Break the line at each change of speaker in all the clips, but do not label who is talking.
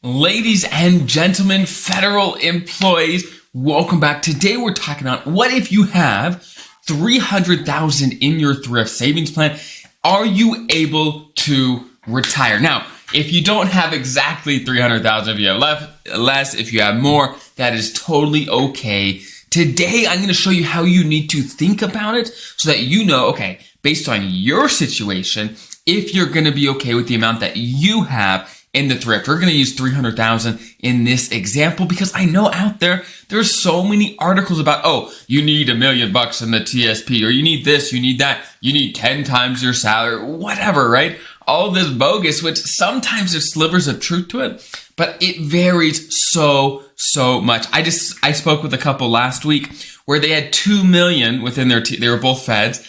Ladies and gentlemen, federal employees, welcome back. Today we're talking about what if you have $300,000 in your thrift savings plan? Are you able to retire? Now, if you don't have exactly $300,000, if you have less, if you have more, that is totally okay. Today, I'm going to show you how you need to think about it so that you know, okay, based on your situation, if you're going to be okay with the amount that you have in the thrift. We're going to use 300,000 in this example because I know out there's so many articles about, oh, you need $1 million in the TSP, or you need this, you need that, you need 10 times your salary, whatever, right? All this bogus, which sometimes there's slivers of truth to it, but it varies so much. I spoke with a couple last week where they had 2 million within they were both feds,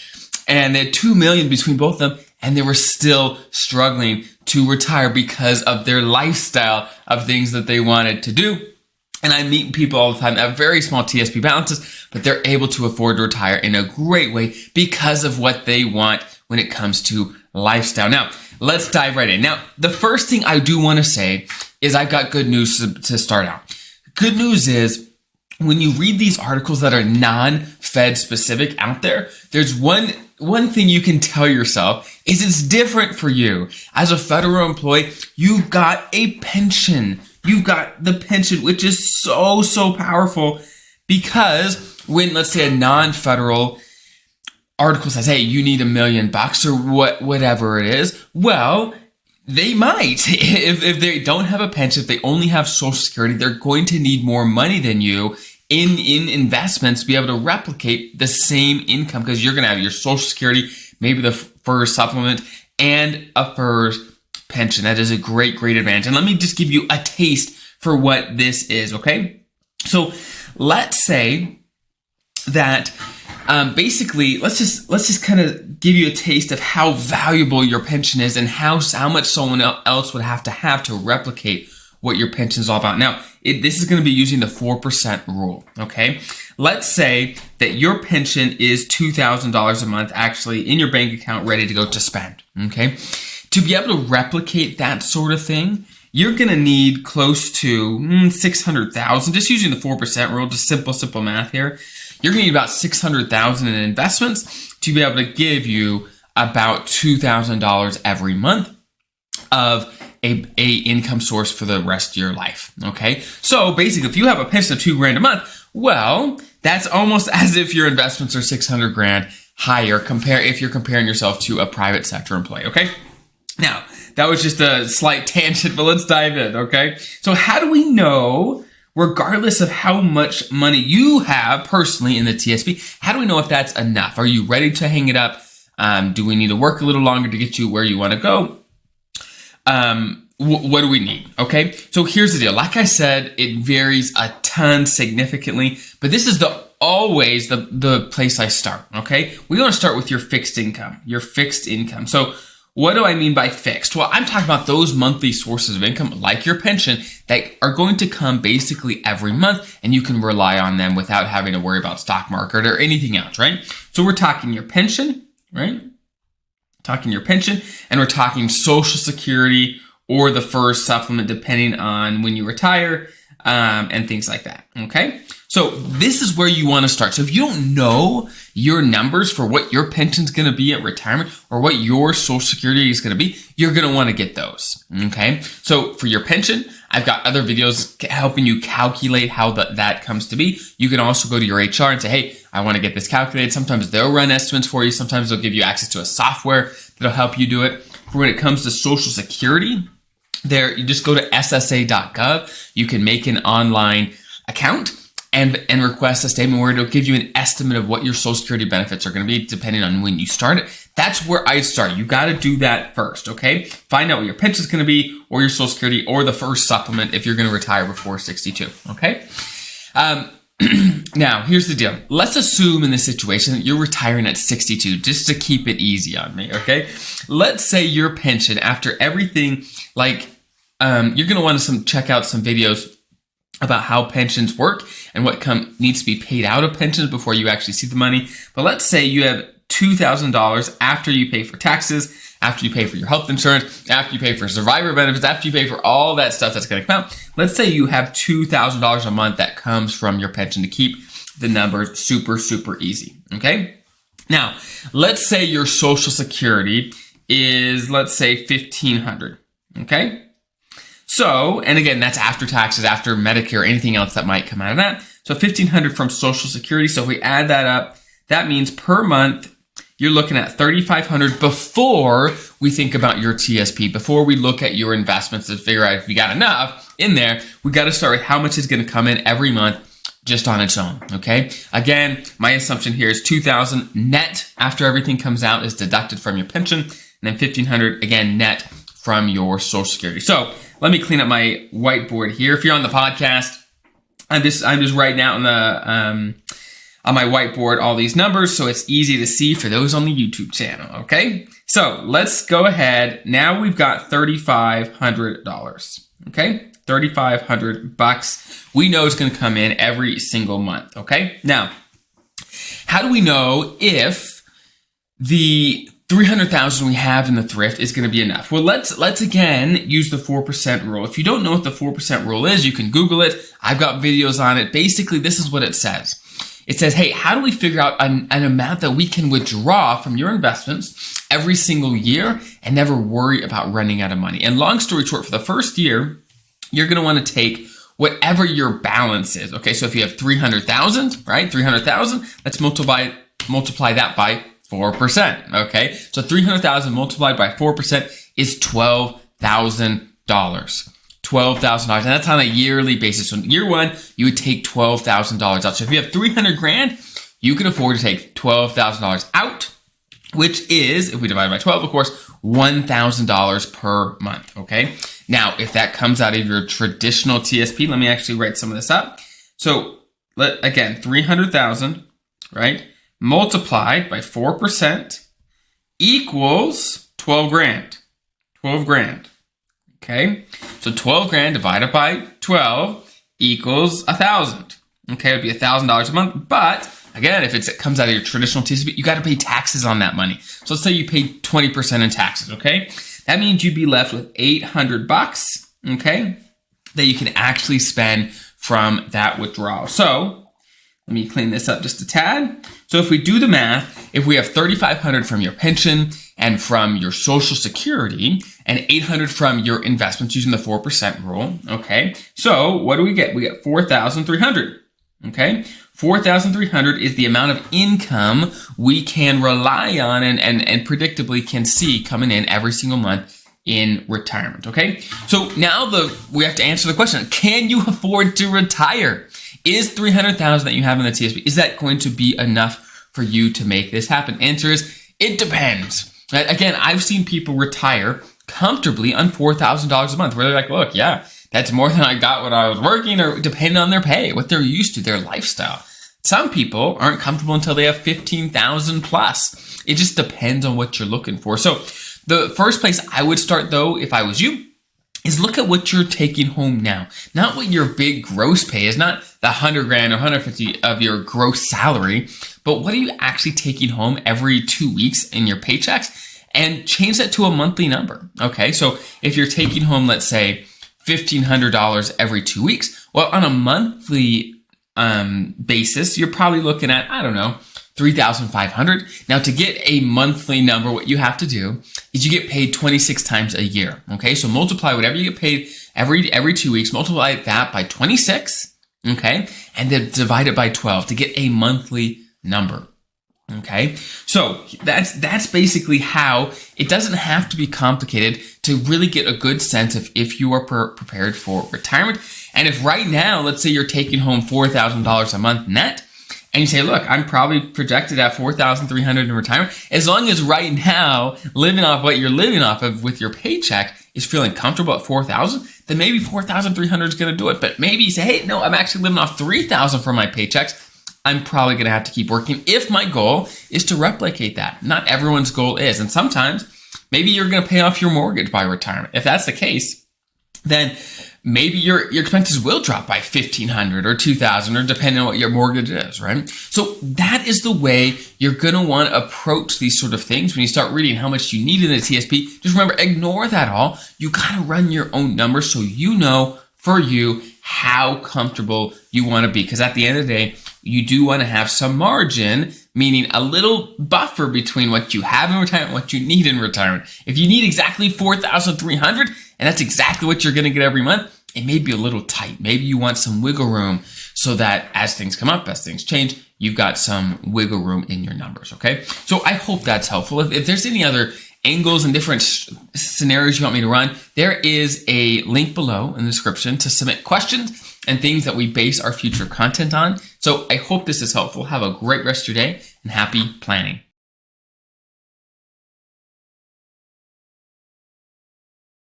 and they had 2 million between both of them, and they were still struggling to retire because of their lifestyle of things that they wanted to do. And I meet people all the time that have very small TSP balances, but they're able to afford to retire in a great way because of what they want when it comes to lifestyle. Now, let's dive right in. Now, the first thing I do want to say is I've got good news to start out. Good news is when you read these articles that are non-Fed specific out there, there's one thing you can tell yourself is it's different for you. As a federal employee, you've got a pension. You've got the pension, which is so powerful, because when, let's say, a non-federal article says, hey, you need $1 million or whatever it is, well, they might. If they don't have a pension, if they only have Social Security, they're going to need more money than you in investments to be able to replicate the same income, because you're going to have your Social Security, maybe the FERS supplement, and a FERS pension. That is a great advantage. And let me just give you a taste for what this is, okay? So let's say that basically, let's just kind of give you a taste of how valuable your pension is and how much someone else would have to replicate what your pension is all about. Now, this is going to be using the 4% rule, okay? Let's say that your pension is $2,000 a month actually in your bank account ready to go to spend, okay? To be able to replicate that sort of thing, you're going to need close to 600,000, just using the 4% rule, just simple math here. You're going to need about 600,000 in investments to be able to give you about $2,000 every month of a income source for the rest of your life, okay? So basically, if you have a pension of $2,000 a month, well, that's almost as if your investments are 600 grand higher if you're comparing yourself to a private sector employee, okay? Now, that was just a slight tangent, but let's dive in, okay? So how do we know, regardless of how much money you have personally in the TSP, how do we know if that's enough? Are you ready to hang it up? Do we need to work a little longer to get you where you want to go? What do we need? Okay, so here's the deal. Like I said, it varies a ton significantly, but this is always the place I start. Okay, we want to start with your fixed income. So what do I mean by fixed? Well, I'm talking about those monthly sources of income, like your pension, that are going to come basically every month, and you can rely on them without having to worry about stock market or anything else, right? So we're talking your pension, right? Talking your pension, and we're talking Social Security or the FERS supplement, depending on when you retire, and things like that, okay? So this is where you want to start. So if you don't know your numbers for what your pension's going to be at retirement or what your Social Security is going to be, you're going to want to get those, okay? So for your pension, I've got other videos helping you calculate how that comes to be. You can also go to your HR and say, hey, I want to get this calculated. Sometimes they'll run estimates for you. Sometimes they'll give you access to a software that'll help you do it. For when it comes to Social Security, you just go to ssa.gov. You can make an online account and request a statement where it'll give you an estimate of what your Social Security benefits are going to be depending on when you start it. That's where I start. You got to do that first, okay? Find out what your pension is going to be, or your Social Security, or the FERS supplement if you're going to retire before 62, okay? Now, here's the deal. Let's assume in this situation that you're retiring at 62, just to keep it easy on me, okay? Let's say your pension, after everything, like you're going to want to check out some videos about how pensions work and what needs to be paid out of pensions before you actually see the money. But let's say you have $2,000 after you pay for taxes after you pay for your health insurance, after you pay for survivor benefits, after you pay for all that stuff that's going to come out, let's say you have $2,000 a month that comes from your pension to keep the numbers super, super easy, okay? Now, let's say your Social Security is, let's say, $1,500, okay? So, and again, that's after taxes, after Medicare, anything else that might come out of that. So $1,500 from Social Security. So if we add that up, that means per month, you're looking at $3,500 before we think about your TSP, before we look at your investments to figure out if you got enough in there. We got to start with how much is going to come in every month just on its own, okay? Again, my assumption here is $2,000 net after everything comes out is deducted from your pension, and then $1,500 again net from your Social Security. So let me clean up my whiteboard here. If you're on the podcast, I'm just writing out on my whiteboard all these numbers so it's easy to see for those on the YouTube channel, okay? So let's go ahead. Now we've got $3,500, okay? $3,500 we know is going to come in every single month, okay? Now, how do we know if the $300,000 we have in the thrift is going to be enough? Well, let's again use the 4% rule. If you don't know what the 4% rule is, you can Google it. I've got videos on it. Basically, this is what it says. It says, hey, how do we figure out an amount that we can withdraw from your investments every single year and never worry about running out of money? And long story short, for the first year, you're going to want to take whatever your balance is. Okay, so if you have 300,000, right? 300,000, let's multiply that by 4%, okay? So 300,000 multiplied by 4% is $12,000. $12,000, and that's on a yearly basis. So in year one, you would take $12,000 out. So if you have 300 grand, you can afford to take $12,000 out, which is, if we divide by 12, of course, $1,000 per month, okay? Now, if that comes out of your traditional TSP, let me actually write some of this up. So, again, 300,000, right? Multiplied by 4% equals 12 grand. 12 grand. Okay? So 12 grand divided by 12 equals 1,000. Okay, it would be $1,000 a month. But again, if it comes out of your traditional TSP, you got to pay taxes on that money. So let's say you paid 20% in taxes, okay? That means you'd be left with $800, okay, that you can actually spend from that withdrawal. So let me clean this up just a tad. So if we do the math, if we have $3,500 from your pension and from your Social Security and $800 from your investments using the 4% rule, okay? So what do we get? We get $4,300, okay? $4,300 is the amount of income we can rely on and predictably can see coming in every single month in retirement, okay? So now we have to answer the question, can you afford to retire? Is $300,000 that you have in the TSP, is that going to be enough for you to make this happen? Answer is, it depends. Right? Again, I've seen people retire comfortably on $4,000 a month, where they're like, look, yeah, that's more than I got when I was working, or depending on their pay, what they're used to, their lifestyle. Some people aren't comfortable until they have 15,000 plus. It just depends on what you're looking for. So the first place I would start, though, if I was you, is look at what you're taking home now. Not what your big gross pay is, not the 100 grand or 150 of your gross salary, but what are you actually taking home every 2 weeks in your paychecks, and change that to a monthly number. Okay, so if you're taking home, let's say, $1,500 every 2 weeks, well, on a monthly basis, you're probably looking at, I don't know, $3,500. Now, to get a monthly number, what you have to do is you get paid 26 times a year. Okay, so multiply whatever you get paid every 2 weeks, multiply that by 26, okay, and then divide it by 12 to get a monthly number. Okay, so that's basically how. It doesn't have to be complicated to really get a good sense of if you are prepared for retirement. And if right now, let's say you're taking home $4,000 a month net, and you say, look, I'm probably projected at $4,300 in retirement, as long as right now living off what you're living off of with your paycheck is feeling comfortable at $4,000, then maybe $4,300 is going to do it. But maybe you say, hey, no, I'm actually living off $3,000 from my paychecks. I'm probably going to have to keep working if my goal is to replicate that. Not everyone's goal is. And sometimes maybe you're going to pay off your mortgage by retirement. If that's the case, then maybe your expenses will drop by $1,500 or $2,000 or depending on what your mortgage is, right? So that is the way you're going to want to approach these sort of things. When you start reading how much you need in the TSP, just remember, ignore that all. You got to run your own numbers so you know for you how comfortable you want to be. Because at the end of the day, you do want to have some margin, meaning a little buffer between what you have in retirement and what you need in retirement. If you need exactly $4,300 and that's exactly what you're going to get every month, it may be a little tight. Maybe you want some wiggle room so that as things come up, as things change, you've got some wiggle room in your numbers, okay? So I hope that's helpful. If there's any other angles and different scenarios you want me to run, there is a link below in the description to submit questions and things that we base our future content on. So I hope this is helpful. Have a great rest of your day and happy planning.